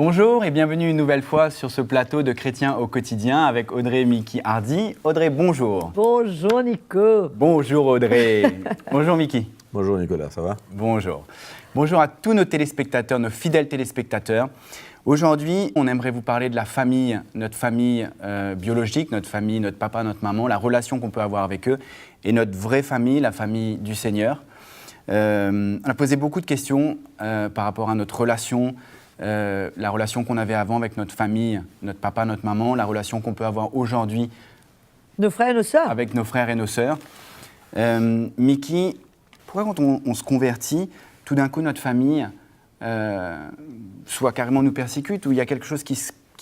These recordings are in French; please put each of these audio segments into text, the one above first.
Bonjour et bienvenue une nouvelle fois sur ce plateau de Chrétiens au quotidien avec Audrey et Mickey Hardy. Audrey, bonjour. Bonjour Nico. Bonjour Audrey. Bonjour Mickey. Bonjour Nicolas, ça va? Bonjour. Bonjour à tous nos téléspectateurs, nos fidèles téléspectateurs. Aujourd'hui, on aimerait vous parler de la famille, notre famille biologique, notre famille, notre papa, notre maman, la relation qu'on peut avoir avec eux et notre vraie famille, la famille du Seigneur. On a posé beaucoup de questions par rapport à notre relation, la relation qu'on avait avant avec notre famille, notre papa, notre maman, la relation qu'on peut avoir aujourd'hui Nos frères et nos sœurs. avec nos frères et nos sœurs. Mickey, pourquoi quand on se convertit, tout d'un coup notre famille soit carrément nous persécute ou il y a quelque chose qui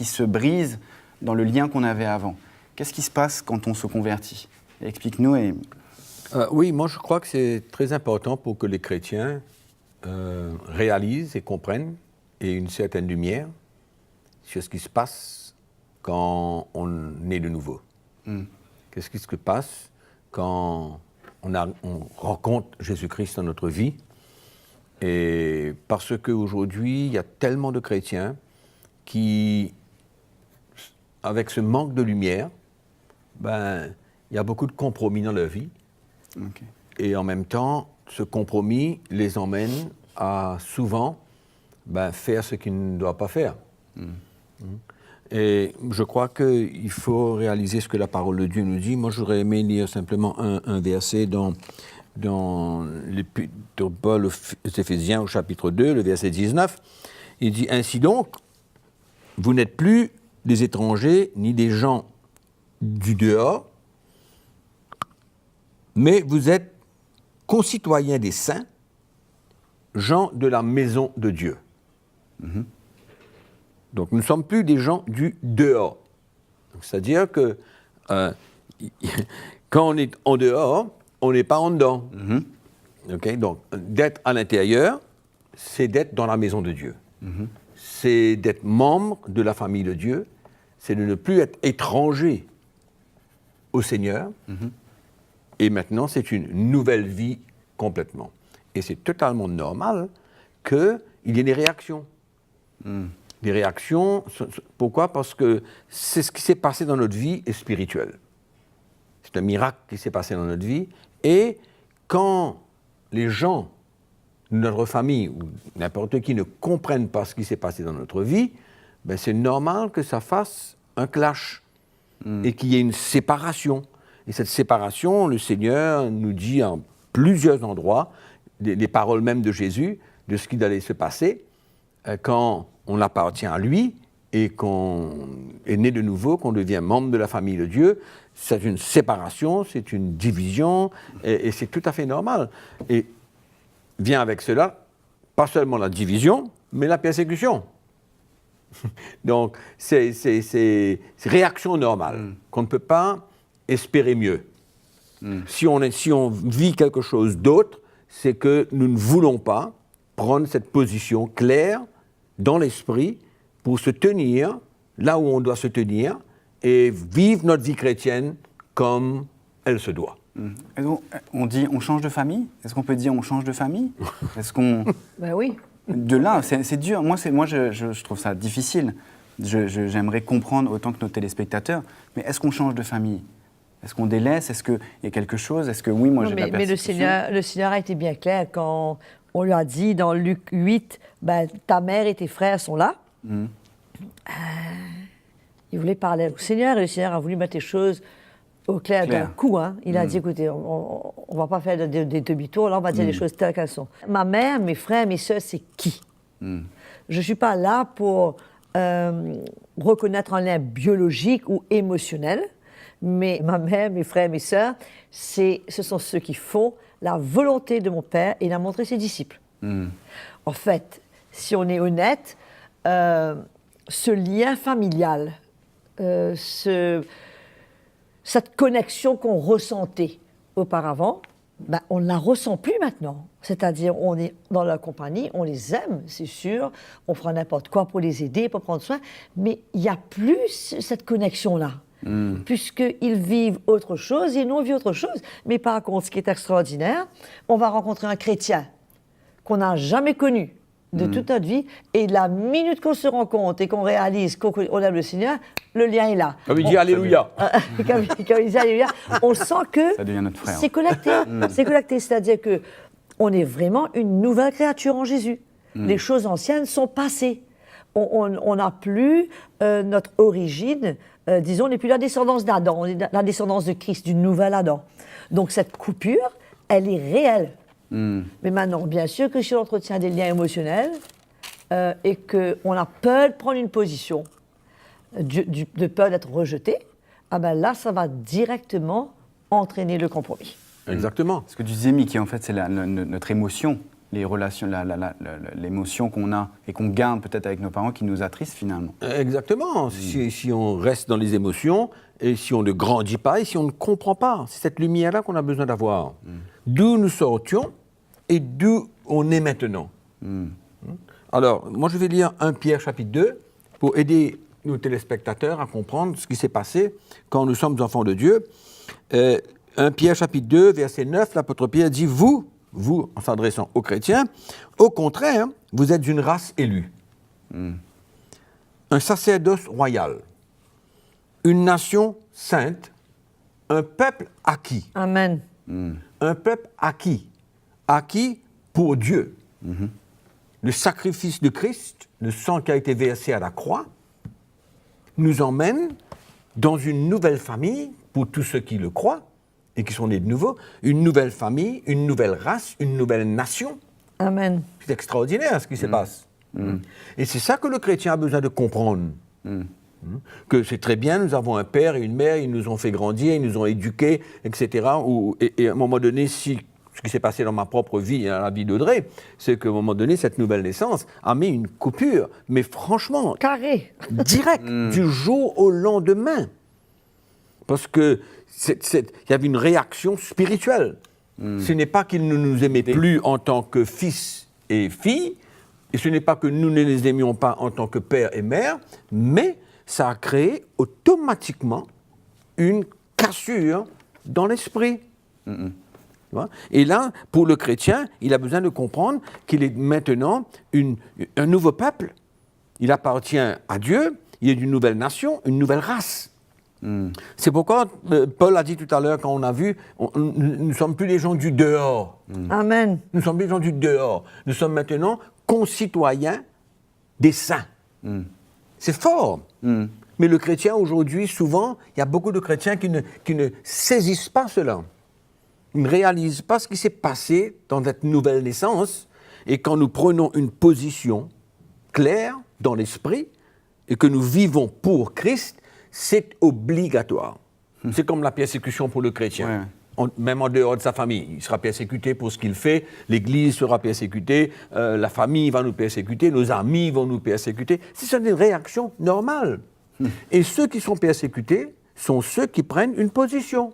se brise dans le lien qu'on avait avant? Qu'est-ce qui se passe quand on se convertit? Explique-nous. Oui, moi je crois que c'est très important pour que les chrétiens réalisent et comprennent et une certaine lumière sur ce qui se passe quand on est de nouveau. Qu'est-ce qui se passe quand on rencontre Jésus-Christ dans notre vie? Et parce qu'aujourd'hui, il y a tellement de chrétiens qui, avec ce manque de lumière, il y a beaucoup de compromis dans leur vie. Okay. Et en même temps, ce compromis les emmène à souvent faire ce qu'ils ne doivent pas faire. Et je crois qu'il faut réaliser ce que la parole de Dieu nous dit. Moi, j'aurais aimé lire simplement un verset dans l'Épître de Paul aux Éphésiens au chapitre 2, le verset 19. Il dit « Ainsi donc, vous n'êtes plus des étrangers ni des gens du dehors, mais vous êtes concitoyens des saints, gens de la maison de Dieu. Donc, nous ne sommes plus des gens du dehors. C'est-à-dire que quand on est en dehors, on n'est pas en dedans. Okay? Donc, d'être à l'intérieur, c'est d'être dans la maison de Dieu. C'est d'être membre de la famille de Dieu. C'est de ne plus être étranger au Seigneur. Et maintenant, c'est une nouvelle vie complètement. Et c'est totalement normal qu'il y ait des réactions. Des réactions, pourquoi? Parce que c'est ce qui s'est passé dans notre vie est spirituel. C'est un miracle qui s'est passé dans notre vie. Et quand les gens de notre famille ou n'importe qui ne comprennent pas ce qui s'est passé dans notre vie, c'est normal que ça fasse un clash et qu'il y ait une séparation. Et cette séparation, le Seigneur nous dit en plusieurs endroits, les paroles même de Jésus, de ce qui allait se passer quand on appartient à lui et qu'on est né de nouveau, qu'on devient membre de la famille de Dieu. C'est une séparation, c'est une division, et c'est tout à fait normal. Et vient avec cela, pas seulement la division, mais la persécution. Donc, c'est réaction normale, qu'on ne peut pas espérer mieux. Si on vit quelque chose d'autre, c'est que nous ne voulons pas prendre cette position claire dans l'esprit pour se tenir là où on doit se tenir et vivre notre vie chrétienne comme elle se doit. On dit on change de famille? Est-ce qu'on peut dire on change de famille? Est-ce qu'on... Oui. De là, c'est dur. Moi, je trouve ça difficile. J'aimerais comprendre autant que nos téléspectateurs. Mais est-ce qu'on change de famille? Est-ce qu'on délaisse? Est-ce qu'il y a quelque chose? Est-ce que oui, moi j'ai de la persécution? Mais le Seigneur a été bien clair quand on lui a dit dans Luc 8, ta mère et tes frères sont là. Il voulait parler au Seigneur et le Seigneur a voulu mettre les choses au clair d'un coup. Il a dit, écoutez, on ne va pas faire des demi-tours, là on va dire les choses telles qu'elles sont. Ma mère, mes frères, mes sœurs, c'est qui? Je ne suis pas là pour reconnaître un lien biologique ou émotionnel, mais ma mère, mes frères, mes sœurs, ce sont ceux qui font la volonté de mon Père et l'a montré ses disciples. En fait, si on est honnête, ce lien familial, cette connexion qu'on ressentait auparavant, on ne la ressent plus maintenant. C'est-à-dire, on est dans leur compagnie, on les aime, c'est sûr, on fera n'importe quoi pour les aider, pour prendre soin, mais il n'y a plus cette connexion-là. Puisqu'ils vivent autre chose et nous, on vit autre chose. Mais par contre, ce qui est extraordinaire, on va rencontrer un chrétien qu'on n'a jamais connu, de toute notre vie. Et la minute qu'on se rend compte et qu'on réalise qu'on aime le Seigneur, le lien est là. Comme il dit Alléluia. Comme il dit Alléluia, on sent que Ça devient notre frère. c'est connecté. C'est connecté, c'est-à-dire que on est vraiment une nouvelle créature en Jésus. Les choses anciennes sont passées. On n'a plus notre origine, disons, on n'est plus la descendance d'Adam, on est la descendance de Christ, du nouvel Adam. Donc cette coupure, elle est réelle. Mais maintenant, bien sûr que si on entretient des liens émotionnels et qu'on a peur de prendre une position, de peur d'être rejeté, ah ben là, ça va directement entraîner le compromis. Exactement. Ce que tu disais, Mickey, en fait, c'est notre émotion, les relations, l'émotion qu'on a et qu'on garde peut-être avec nos parents qui nous attristent finalement. Exactement. Si on reste dans les émotions et si on ne grandit pas et si on ne comprend pas, c'est cette lumière-là qu'on a besoin d'avoir. D'où nous sortions et d'où on est maintenant. Alors, moi je vais lire 1 Pierre chapitre 2 pour aider nos téléspectateurs à comprendre ce qui s'est passé quand nous sommes enfants de Dieu. 1 Pierre chapitre 2, verset 9, l'apôtre Pierre dit « Vous, en s'adressant aux chrétiens, au contraire, vous êtes une race élue, un sacerdoce royal, une nation sainte, un peuple acquis. » Amen. Un peuple acquis pour Dieu. Le sacrifice de Christ, le sang qui a été versé à la croix, nous emmène dans une nouvelle famille pour tous ceux qui le croient et qui sont nés de nouveau, une nouvelle famille, une nouvelle race, une nouvelle nation. Amen. C'est extraordinaire ce qui se passe. Et c'est ça que le chrétien a besoin de comprendre. Que c'est très bien, nous avons un père et une mère, ils nous ont fait grandir, ils nous ont éduqués, etc. Et à un moment donné, ce qui s'est passé dans ma propre vie et dans la vie d'Audrey, c'est qu'à un moment donné, cette nouvelle naissance a mis une coupure, mais franchement, Carré. direct, du jour au lendemain. Parce que il y avait une réaction spirituelle. Ce n'est pas qu'ils ne nous aimaient plus en tant que fils et filles, et ce n'est pas que nous ne les aimions pas en tant que père et mère, mais ça a créé automatiquement une cassure dans l'esprit. Et là, pour le chrétien, il a besoin de comprendre qu'il est maintenant un nouveau peuple. Il appartient à Dieu, il est d'une nouvelle nation, une nouvelle race. C'est pourquoi Paul a dit tout à l'heure, quand on a vu, nous ne sommes plus des gens du dehors. Amen. Nous sommes des gens du dehors. Nous sommes maintenant concitoyens des saints. C'est fort. Mais le chrétien, aujourd'hui, souvent, il y a beaucoup de chrétiens qui ne saisissent pas cela. Ils ne réalisent pas ce qui s'est passé dans cette nouvelle naissance. Et quand nous prenons une position claire dans l'esprit et que nous vivons pour Christ, c'est obligatoire. C'est comme la persécution pour le chrétien. Même en dehors de sa famille, il sera persécuté pour ce qu'il fait, l'Église sera persécutée, la famille va nous persécuter, nos amis vont nous persécuter. C'est une réaction normale. Et ceux qui sont persécutés sont ceux qui prennent une position.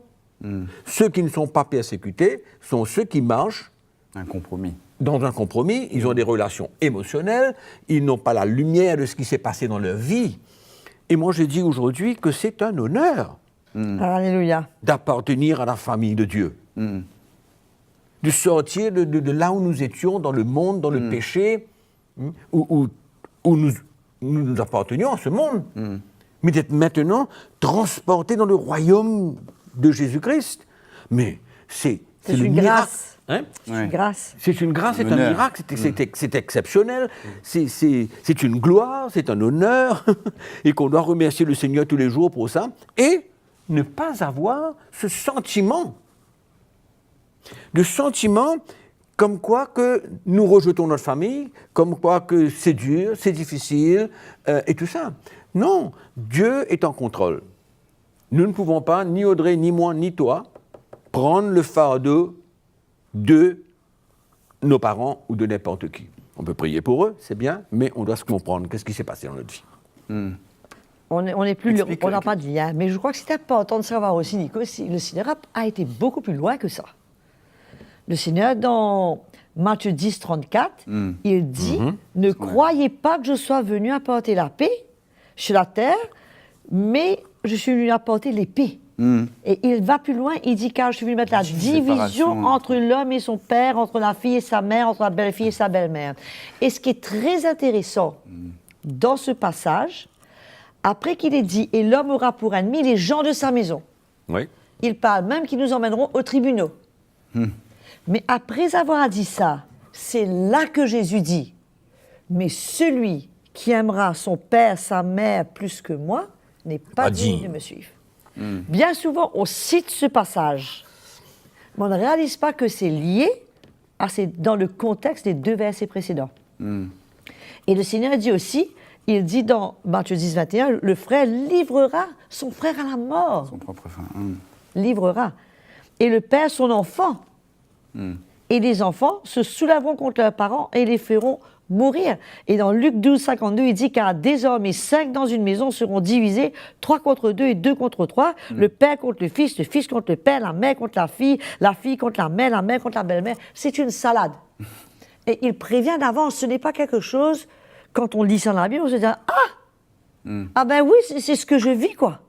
Ceux qui ne sont pas persécutés sont ceux qui marchent Un compromis. dans un compromis, ils ont des relations émotionnelles, ils n'ont pas la lumière de ce qui s'est passé dans leur vie. Et moi, je dis aujourd'hui que c'est un honneur Alléluia. d'appartenir à la famille de Dieu. De sortir de là où nous étions, dans le monde, dans le péché, où nous appartenions à ce monde, mais d'être maintenant transportés dans le royaume de Jésus-Christ. Mais c'est le une miracle. grâce. Hein? C'est une grâce. C'est une grâce, c'est un honneur. miracle, c'est exceptionnel, c'est une gloire, c'est un honneur, et qu'on doit remercier le Seigneur tous les jours pour ça, et ne pas avoir ce sentiment, comme quoi que nous rejetons notre famille, comme quoi que c'est dur, c'est difficile, et tout ça. Non, Dieu est en contrôle. Nous ne pouvons pas, ni Audrey, ni moi, ni toi, prendre le fardeau de nos parents ou de n'importe qui. On peut prier pour eux, c'est bien, mais on doit se comprendre qu'est-ce qui s'est passé dans notre vie. On n'a Explique-le. pas de lien. Mais je crois que c'est important de savoir aussi, Nico, le Seigneur a été beaucoup plus loin que ça. Le Seigneur, dans Matthieu 10, 34, il dit « Ne croyez pas que je sois venu apporter la paix sur la terre, mais je suis venu apporter l'épée. Et il va plus loin, il dit car je suis venu mettre la division séparation entre l'homme et son père, entre la fille et sa mère, entre la belle-fille et sa belle-mère. Et ce qui est très intéressant dans ce passage, après qu'il ait dit « Et l'homme aura pour ennemi les gens de sa maison Oui. », il parle même qu'ils nous emmèneront aux tribunaux. Mais après avoir dit ça, c'est là que Jésus dit « Mais celui qui aimera son père, sa mère plus que moi, n'est pas digne de me suivre. » Bien souvent, on cite ce passage, mais on ne réalise pas que c'est lié dans le contexte des 2 versets précédents. Et le Seigneur dit aussi, il dit dans Matthieu 10, 21, le frère livrera son frère à la mort. Son propre frère. Livrera. Et le père son enfant. Et les enfants se soulèveront contre leurs parents et les feront mourir. Et dans Luc 12, 52, il dit car désormais 5 dans une maison seront divisés, 3 contre 2 et 2 contre 3, le père contre le fils contre le père, la mère contre la fille contre la mère contre la belle-mère. C'est une salade. Et il prévient d'avance, ce n'est pas quelque chose, quand on lit ça dans la Bible, on se dit ah ben oui, c'est ce que je vis, quoi.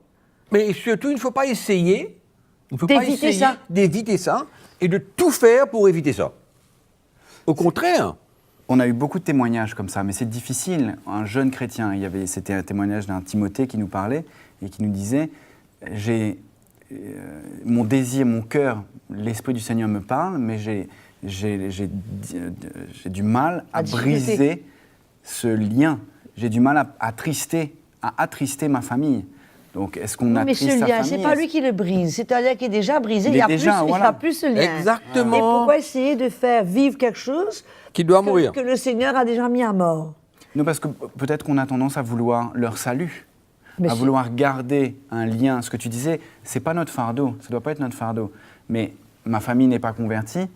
Mais surtout, il ne faut pas essayer, d'éviter ça et de tout faire pour éviter ça. Au contraire. On a eu beaucoup de témoignages comme ça, mais c'est difficile. Un jeune chrétien, c'était un témoignage d'un Timothée qui nous parlait et qui nous disait j'ai mon désir, mon cœur, l'Esprit du Seigneur me parle, mais j'ai du mal à briser ce lien. J'ai du mal à attrister ma famille. Donc, est-ce qu'on attriste sa famille? Mais ce lien, c'est pas lui qui le brise. C'est un lien qui est déjà brisé. Il n'y a plus ce lien. Exactement. Et pourquoi essayer de faire vivre quelque chose qui doit mourir, que le Seigneur a déjà mis à mort? Non, parce que peut-être qu'on a tendance à vouloir leur salut, vouloir garder un lien. Ce que tu disais, c'est pas notre fardeau. Ça doit pas être notre fardeau. Mais ma famille n'est pas convertie.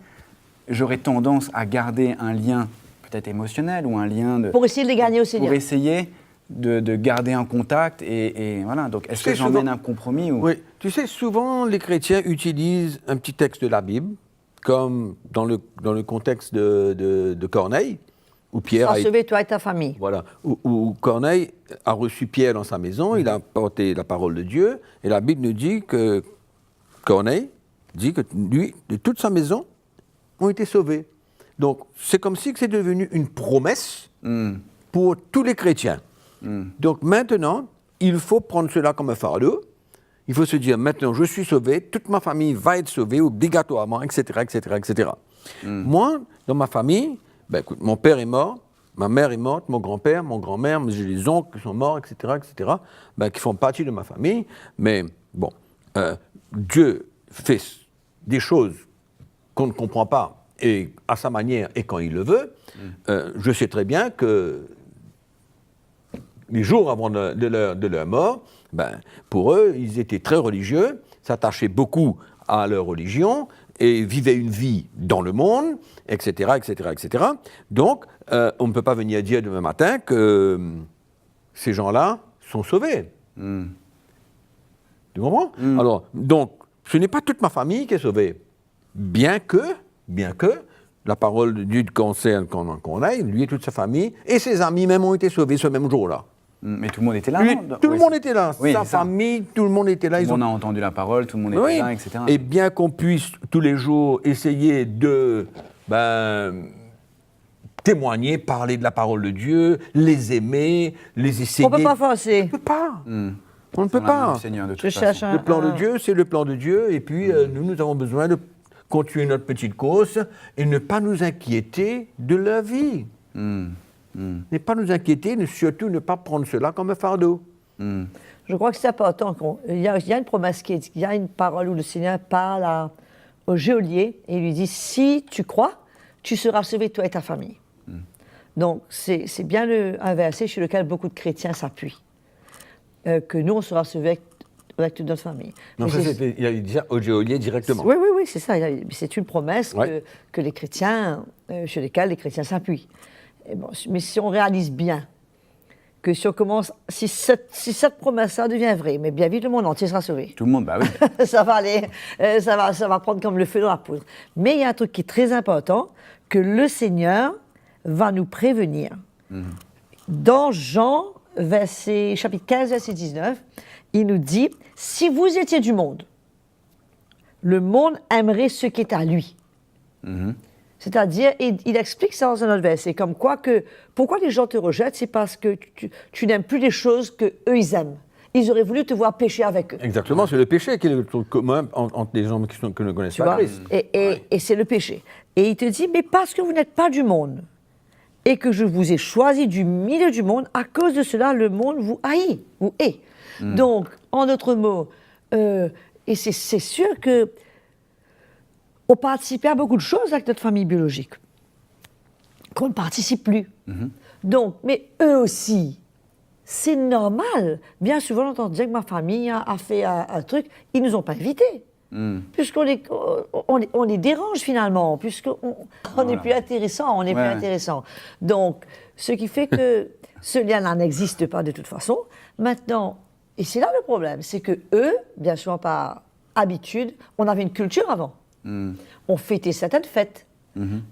J'aurais tendance à garder un lien peut-être émotionnel ou un lien pour essayer de les gagner au Seigneur. Pour essayer de garder un contact et voilà. Donc, est-ce que j'emmène un compromis ou... Oui, tu sais, souvent les chrétiens utilisent un petit texte de la Bible, comme dans le contexte de Corneille, où Pierre a... sauvé toi et ta famille. Voilà, où Corneille a reçu Pierre dans sa maison, il a porté la parole de Dieu, et la Bible nous dit que Corneille dit que lui, de toute sa maison, ont été sauvés. Donc, c'est comme si c'est devenu une promesse pour tous les chrétiens. Donc maintenant, il faut prendre cela comme un fardeau. Il faut se dire, maintenant, je suis sauvé, toute ma famille va être sauvée obligatoirement, etc., etc., etc. Moi, dans ma famille, écoute, mon père est mort, ma mère est morte, mon grand-père, mon grand-mère, j'ai des oncles qui sont morts, etc., etc., qui font partie de ma famille. Mais bon, Dieu fait des choses qu'on ne comprend pas, et à sa manière et quand il le veut. Je sais très bien que les jours avant de leur mort, pour eux, ils étaient très religieux, s'attachaient beaucoup à leur religion et vivaient une vie dans le monde, etc., etc., etc. Donc, on ne peut pas venir dire demain matin que ces gens-là sont sauvés. Tu comprends? Alors, donc, ce n'est pas toute ma famille qui est sauvée, bien que la parole de Dieu concerne qu'on aille, lui et toute sa famille, et ses amis même ont été sauvés ce même jour-là. Mais tout le monde était là, non? Tout le monde était là, sa famille, tout le monde était là. Tout le monde a entendu la parole, tout le monde était là, etc. Et bien qu'on puisse tous les jours essayer de témoigner, parler de la parole de Dieu, les aimer, les essayer... On ne peut pas forcer. On ne peut pas. On ne peut pas. Le plan de Dieu, c'est le plan de Dieu, et puis nous avons besoin de continuer notre petite course et ne pas nous inquiéter de leur vie. Ne pas nous inquiéter, surtout ne pas prendre cela comme un fardeau. Je crois que c'est important. Il y a une promesse, il y a une parole où le Seigneur parle au geôlier et lui dit « Si tu crois, tu seras sauvé, toi et ta famille. » Donc, c'est bien un verset sur lequel beaucoup de chrétiens s'appuient. Que nous, on sera sauvés avec toute notre famille. Non, il a dit ça au geôlier directement. Oui, c'est ça. C'est une promesse que les chrétiens, sur lesquels les chrétiens s'appuient. Mais si on réalise bien que si on commence, si cette promesse-là devient vraie, mais bien vite le monde entier sera sauvé. Tout le monde, oui. Ça va aller, ça va prendre comme le feu dans la poudre. Mais il y a un truc qui est très important, que le Seigneur va nous prévenir. Dans Jean chapitre 15, verset 19, il nous dit « Si vous étiez du monde, le monde aimerait ce qui est à lui. C'est-à-dire, il explique ça dans un autre verset, comme quoi que, pourquoi les gens te rejettent, c'est parce que tu n'aimes plus les choses qu'eux, ils aiment. Ils auraient voulu te voir pécher avec eux. Exactement, c'est le péché qui est le truc commun entre les gens qui ne connaissent pas Christ. Et c'est le péché. Et il te dit, mais parce que vous n'êtes pas du monde, et que je vous ai choisi du milieu du monde, à cause de cela, le monde vous haït, vous hait. Donc, en d'autres mots, et c'est sûr que on participait à beaucoup de choses avec notre famille biologique, qu'on ne participe plus. Donc, mais eux aussi, c'est normal. Bien souvent, on entend dire que ma famille a fait un truc, ils ne nous ont pas invités. Puisqu'on les dérange finalement, puisqu'on n'est plus intéressant, on n'est plus intéressant. Donc, ce qui fait que ce lien-là n'existe pas de toute façon. Maintenant, et c'est là le problème, c'est que eux, bien souvent par habitude, on avait une culture avant. On fêtait certaines fêtes.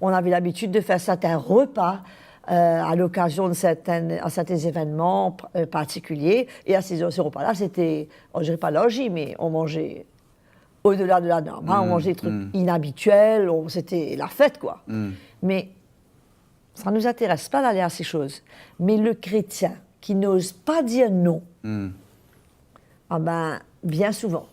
On avait l'habitude de faire certains repas à l'occasion de certains événements particuliers. Et à ces repas-là, c'était, on ne dirait pas logis, mais on mangeait au-delà de la norme. On mangeait des trucs inhabituels, c'était la fête, quoi. Mais ça ne nous intéresse pas d'aller à ces choses. Mais le chrétien qui n'ose pas dire non, bien souvent,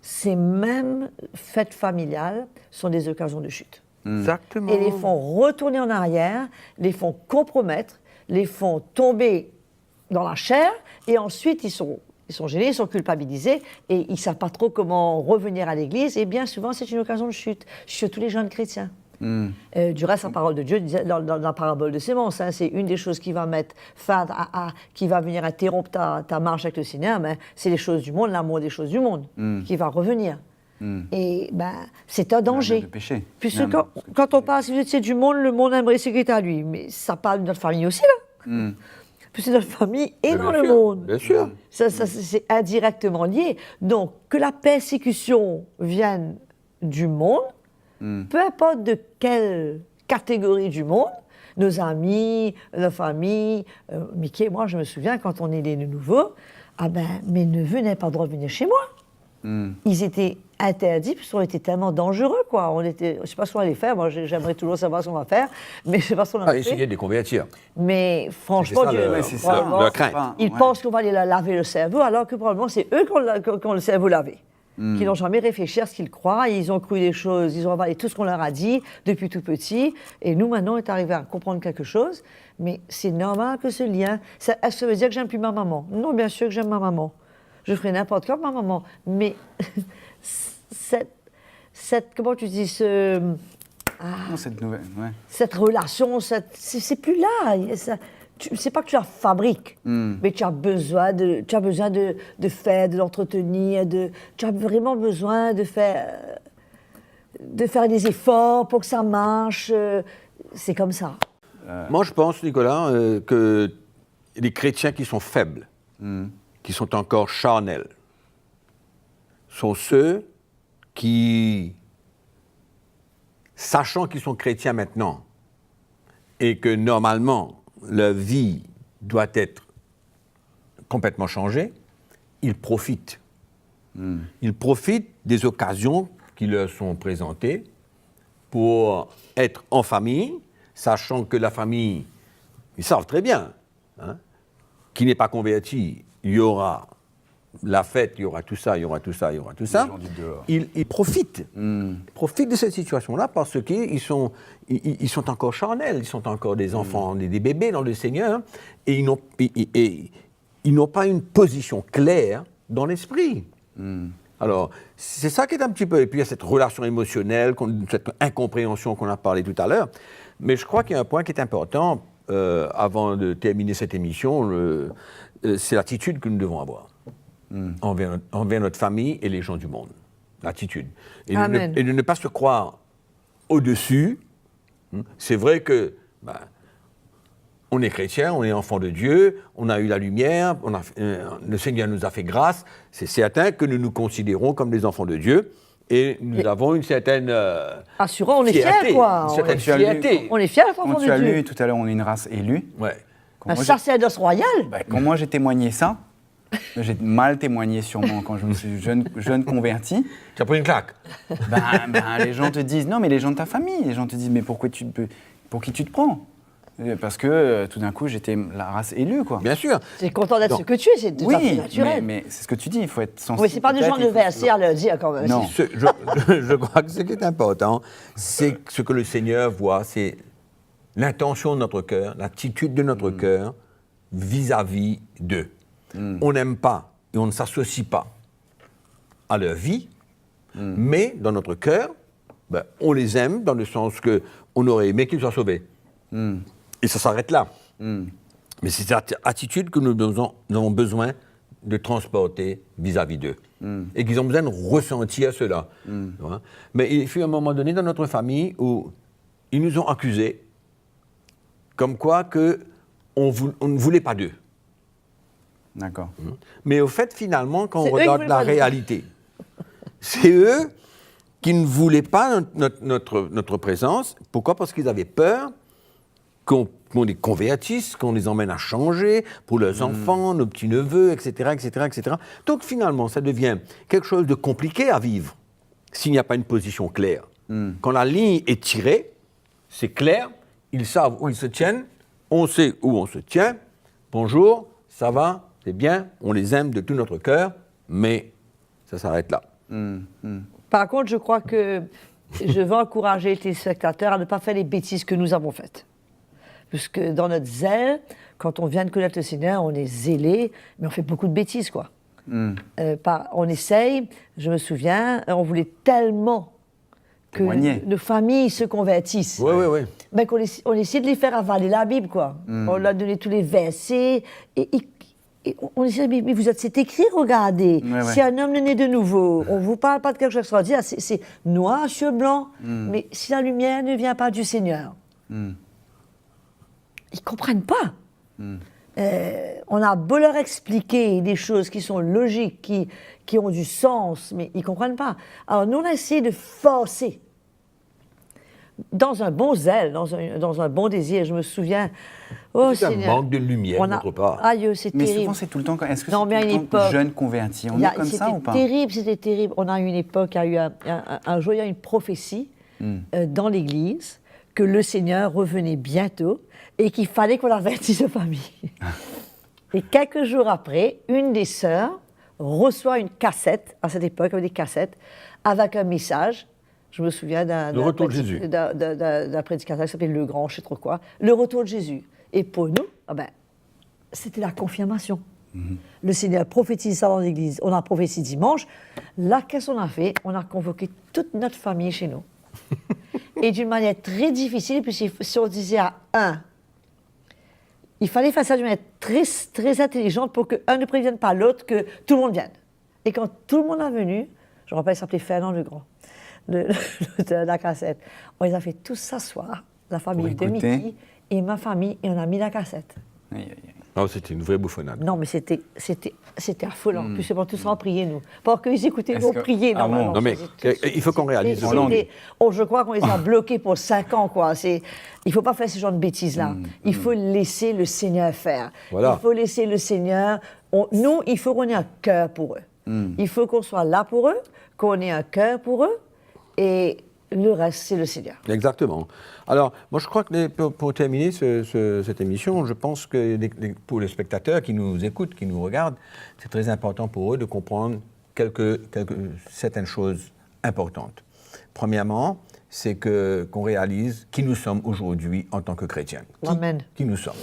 ces mêmes fêtes familiales sont des occasions de chute. Exactement. Et les font retourner en arrière, les font compromettre, les font tomber dans la chair, et ensuite ils sont gênés, ils sont culpabilisés, et ils ne savent pas trop comment revenir à l'Église, et bien souvent c'est une occasion de chute, surtout les jeunes chrétiens. Du reste, la parole de Dieu, dans la parabole de sémence, c'est une des choses qui va mettre fin qui va venir interrompre ta marche avec le Seigneur, mais c'est les choses du monde, l'amour des choses du monde, qui va revenir. Et c'est un danger. Le péché. Puisque quand on parle, si vous étiez du monde, le monde aimerait ce qui est à lui. Mais ça parle de notre famille aussi, là. Puisque notre famille est dans le monde. Bien sûr. Ça, c'est indirectement lié. Donc, que la persécution vienne du monde, peu importe de quelle catégorie du monde, nos amis, nos familles, Mickey et moi, je me souviens, quand on est né nouveaux, mes neveux n'avaient pas le droit de venir chez moi. Ils étaient interdits, puisqu'on était tellement dangereux, quoi. Je ne sais pas ce qu'on allait faire, moi j'aimerais toujours savoir ce qu'on va faire, mais je ne sais pas ce qu'on a fait. Essayer de les convertir. Mais franchement, ils pensent qu'on va aller laver le cerveau, alors que probablement c'est eux qui ont le cerveau lavé. Qui n'ont jamais réfléchi à ce qu'ils croient, ils ont cru des choses, ils ont avalé tout ce qu'on leur a dit depuis tout petit, et nous maintenant on est arrivés à comprendre quelque chose, mais c'est normal que ce lien, est-ce que ça veut dire que j'aime plus ma maman? Non, bien sûr que j'aime ma maman. Je ferai n'importe quoi pour ma maman, mais comment tu dis, cette relation, c'est plus là. C'est pas que tu la fabriques, mais tu as besoin de faire, de l'entretenir, tu as vraiment besoin de faire des efforts pour que ça marche. C'est comme ça. Moi, je pense, Nicolas, que les chrétiens qui sont faibles, qui sont encore charnels, sont ceux qui, sachant qu'ils sont chrétiens maintenant, et que normalement, leur vie doit être complètement changée, ils profitent. Ils profitent des occasions qui leur sont présentées pour être en famille, sachant que la famille, ils savent très bien, qui n'est pas converti, il y aura la fête, il y aura tout ça, il y aura tout ça, il y aura tout ça. Ils profitent. Ils profitent de cette situation-là parce qu'ils sont encore charnels, ils sont encore des enfants, des bébés dans le Seigneur, et ils n'ont pas une position claire dans l'esprit. Alors, c'est ça qui est un petit peu... Et puis, il y a cette relation émotionnelle, cette incompréhension qu'on a parlé tout à l'heure. Mais je crois qu'il y a un point qui est important, avant de terminer cette émission, c'est l'attitude que nous devons avoir envers notre famille et les gens du monde. L'attitude. Et de ne pas se croire au-dessus. C'est vrai que... on est chrétien, on est enfant de Dieu, on a eu la lumière, le Seigneur nous a fait grâce. C'est certain que nous nous considérons comme des enfants de Dieu et nous avons une certaine assurant, on est fiers, quoi. Une certaine fierté. On est fiers d'être enfants de Dieu. Tu as lu tout à l'heure, on est une race élue. Ouais. Un sacerdoce royal? Quand moi j'ai témoigné ça, j'ai mal témoigné sûrement quand je me suis jeune converti. Tu as pris une claque. Les gens te disent, non mais les gens de ta famille, les gens te disent, mais pour qui tu te prends? Parce que tout d'un coup j'étais la race élue, quoi. Bien sûr. Tu es content d'être ce que tu es, c'est tout à fait naturel. Mais c'est ce que tu dis, il faut être sensible. Oui, c'est pas du genre de verser à le dire quand même. Non. Je crois que ce qui est important, c'est que ce que le Seigneur voit, c'est l'intention de notre cœur, l'attitude de notre cœur vis-à-vis d'eux. On n'aime pas et on ne s'associe pas à leur vie, mais dans notre cœur, on les aime dans le sens qu'on aurait aimé qu'ils soient sauvés. Et ça s'arrête là. Mais c'est cette attitude que nous avons besoin de transporter vis-à-vis d'eux. Et qu'ils ont besoin de ressentir cela. Mais il fut un moment donné dans notre famille où ils nous ont accusés comme quoi on ne voulait pas d'eux. D'accord. Mais au fait, finalement, quand on regarde la réalité, c'est eux qui ne voulaient pas notre présence. Pourquoi? Parce qu'ils avaient peur qu'on les convertisse, qu'on les emmène à changer pour leurs enfants, nos petits-neveux, etc., etc., etc. Donc finalement, ça devient quelque chose de compliqué à vivre s'il n'y a pas une position claire. Quand la ligne est tirée, c'est clair, ils savent où ils se tiennent, on sait où on se tient. Bonjour, ça va, c'est bien, on les aime de tout notre cœur, mais ça s'arrête là. Par contre, je crois que je veux encourager les spectateurs à ne pas faire les bêtises que nous avons faites. Puisque dans notre zèle, quand on vient de connaître le Seigneur, on est zélé, mais on fait beaucoup de bêtises, quoi. On essaye, je me souviens, on voulait tellement que nos familles se convertissent. Oui. Ben, on essayait de les faire avaler la Bible, quoi. On leur donnait tous les versets, et on disait, mais vous êtes, c'est écrit, regardez. Si un homme est né de nouveau, on ne vous parle pas de quelque chose d'extraordinaire, c'est noir sur blanc, mais si la lumière ne vient pas du Seigneur. Ils ne comprennent pas. On a beau leur expliquer des choses qui sont logiques, qui ont du sens, mais ils ne comprennent pas. Alors nous, on a essayé de forcer, dans un bon zèle, dans un bon désir. Je me souviens... c'est un manque de lumière, de notre part. Aïe, c'est terrible. Mais souvent, c'est tout le temps... Est-ce que c'est tout le temps jeunes convertis? On est comme ça ou pas? C'était terrible. On a eu une époque, il y a eu un jour, il y a eu une prophétie dans l'Église que le Seigneur revenait bientôt et qu'il fallait qu'on avertisse la famille. Et quelques jours après, une des sœurs reçoit une cassette, à cette époque, avec des cassettes, avec un message. Je me souviens d'un prédicateur qui s'appelait Le Grand, je ne sais trop quoi. Le retour de Jésus. Et pour nous, c'était la confirmation. Le Seigneur prophétise ça dans l'église. On a prophétisé dimanche. Là, qu'est-ce qu'on a fait? On a convoqué toute notre famille chez nous. Et d'une manière très difficile, puis si on disait à un, il fallait faire ça d'une manière très, très intelligente pour qu'un ne prévienne pas l'autre, que tout le monde vienne. Et quand tout le monde est venu, je me rappelle, il s'appelait Fernand Le Grand, de la cassette. On les a fait tous s'asseoir, la famille de Mickey et ma famille, et on a mis la cassette. Oh, c'était une vraie bouffonnade. Non, mais c'était affolant. Puis c'est pour tous en prier, nous. Pas qu'ils écoutaient, nous prier. Non, mais il faut qu'on réalise. Je crois qu'on les a bloqués pour 5 ans, quoi. Il ne faut pas faire ce genre de bêtises-là. Il faut laisser le Seigneur faire. Voilà. Il faut laisser le Seigneur... Nous, il faut qu'on ait un cœur pour eux. Il faut qu'on soit là pour eux, qu'on ait un cœur pour eux, et le reste, c'est le Seigneur. Exactement. Alors, moi, je crois que pour terminer cette émission, je pense que pour les spectateurs qui nous écoutent, qui nous regardent, c'est très important pour eux de comprendre certaines choses importantes. Premièrement, c'est qu'on réalise qui nous sommes aujourd'hui en tant que chrétiens. Amen. Qui nous sommes.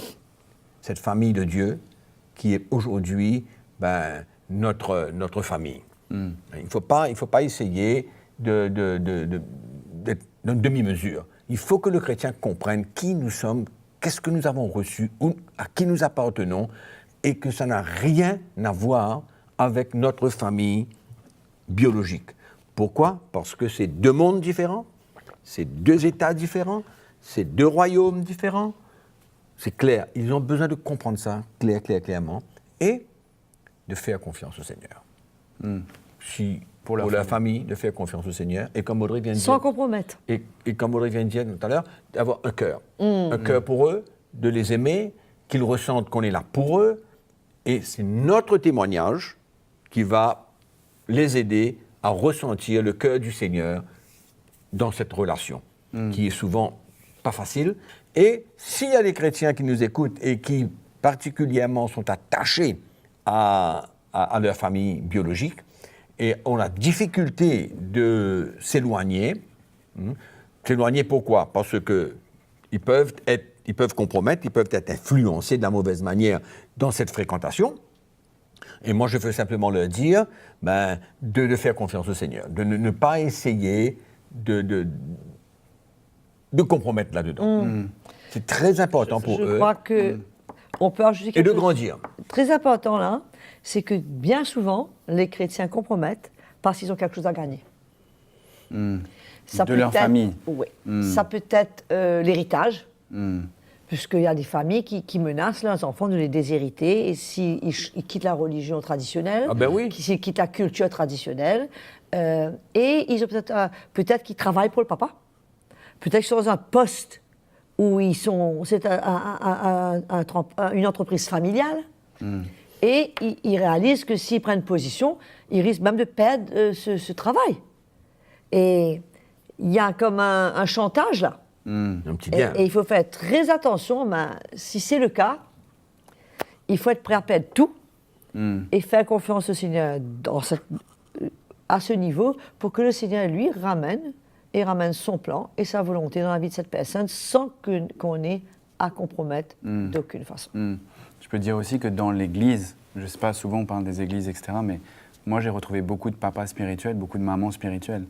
Cette famille de Dieu qui est aujourd'hui notre famille. Il ne faut pas essayer d'être dans une demi-mesure. Il faut que le chrétien comprenne qui nous sommes, qu'est-ce que nous avons reçu, à qui nous appartenons, et que ça n'a rien à voir avec notre famille biologique. Pourquoi? Parce que c'est 2 mondes différents, c'est 2 États différents, c'est 2 royaumes différents. C'est clair, ils ont besoin de comprendre ça clairement, et de faire confiance au Seigneur. Pour la famille, de faire confiance au Seigneur, et comme Audrey vient de dire... Sans compromettre. Et comme Audrey vient de dire tout à l'heure, d'avoir un cœur. Un cœur pour eux, de les aimer, qu'ils ressentent qu'on est là pour eux, et c'est notre témoignage qui va les aider à ressentir le cœur du Seigneur dans cette relation, qui est souvent pas facile. Et s'il y a des chrétiens qui nous écoutent et qui particulièrement sont attachés à leur famille biologique et ont la difficulté de s'éloigner, s'éloigner pourquoi? Parce qu'ils peuvent compromettre, ils peuvent être influencés de la mauvaise manière dans cette fréquentation. Et moi, je veux simplement leur dire de faire confiance au Seigneur, de ne pas essayer de compromettre là-dedans. C'est très important pour eux. Je crois qu'on peut ajouter Et quelque de chose grandir. très important là, c'est que bien souvent, les chrétiens compromettent parce qu'ils ont quelque chose à gagner. Ça De peut leur être- famille. Oui. Ça peut être l'héritage, puisqu'il y a des familles qui menacent leurs enfants de les déshériter et s'ils ils quittent la religion traditionnelle, Ah ben oui. s'ils quittent la culture traditionnelle, et ils ont peut-être qu'ils travaillent pour le papa, peut-être qu'ils sont dans un poste où c'est une entreprise familiale, et ils réalisent que s'ils prennent position, ils risquent même de perdre ce travail. Et il y a comme un chantage là. Un petit bien. Et il faut faire très attention, si c'est le cas, il faut être prêt à perdre tout et faire confiance au Seigneur à ce niveau pour que le Seigneur, lui, ramène son plan et sa volonté dans la vie de cette personne sans qu'on ait à compromettre d'aucune façon. Je peux dire aussi que dans l'Église, je ne sais pas, souvent on parle des églises, etc., mais moi j'ai retrouvé beaucoup de papas spirituels, beaucoup de mamans spirituelles.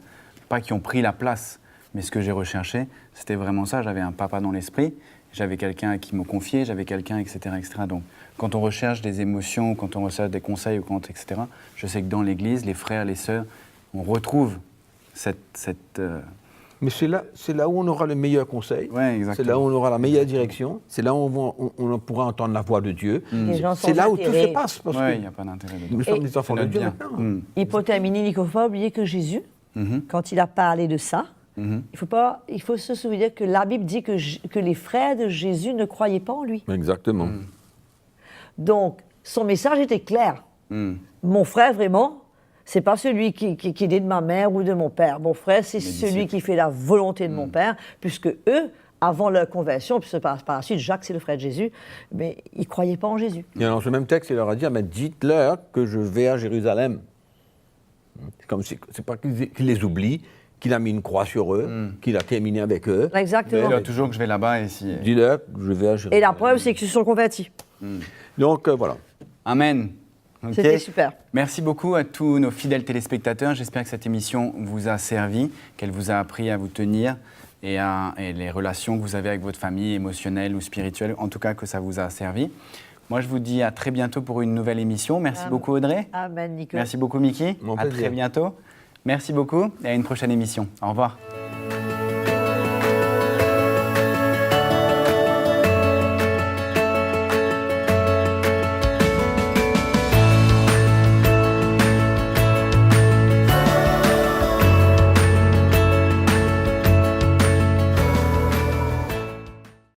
Pas qui ont pris la place, mais ce que j'ai recherché, c'était vraiment ça. J'avais un papa dans l'esprit, j'avais quelqu'un qui me confiait, j'avais quelqu'un, etc., etc. Donc quand on recherche des émotions, quand on recherche des conseils, etc., je sais que dans l'Église, les frères, les sœurs, on retrouve cette Mais c'est là où on aura le meilleur conseil, Ouais, exactement. c'est là où on aura la meilleure direction, c'est là où on pourra entendre la voix de Dieu. Les gens sont C'est là où tout attirés. se passe, parce Ouais, il que n'y a pas d'intérêt nous dedans. sommes des enfants de notre Dieu bien. maintenant. Hypothèse, il ne faut pas oublier que Jésus, quand il a parlé de ça, il faut se souvenir que la Bible dit que les frères de Jésus ne croyaient pas en lui. Exactement. Donc, son message était clair. Mon frère, vraiment, c'est pas celui qui est né de ma mère ou de mon père. Mon frère, c'est celui disciples. qui fait la volonté de mon père, puisque eux, avant leur conversion, puis par la suite, Jacques, c'est le frère de Jésus, mais ils ne croyaient pas en Jésus. Et dans ce même texte, il leur a dit, dites-leur que je vais à Jérusalem. C'est comme si, c'est pas qu'il les oublie, qu'il a mis une croix sur eux, qu'il a terminé avec eux. Exactement. Il y a toujours que je vais là-bas et si... Dis-leur que je vais à Jérusalem. Et la preuve, c'est qu'ils se sont convertis. Donc voilà. Amen. Ok. C'était super. Merci beaucoup à tous nos fidèles téléspectateurs. J'espère que cette émission vous a servi, qu'elle vous a appris à vous tenir et les relations que vous avez avec votre famille, émotionnelle ou spirituelle, en tout cas que ça vous a servi. Moi, je vous dis à très bientôt pour une nouvelle émission. Merci beaucoup Audrey. Amen, Nico. Merci beaucoup Mickey. Mon À plaisir. très bientôt. Merci beaucoup et à une prochaine émission. Au revoir.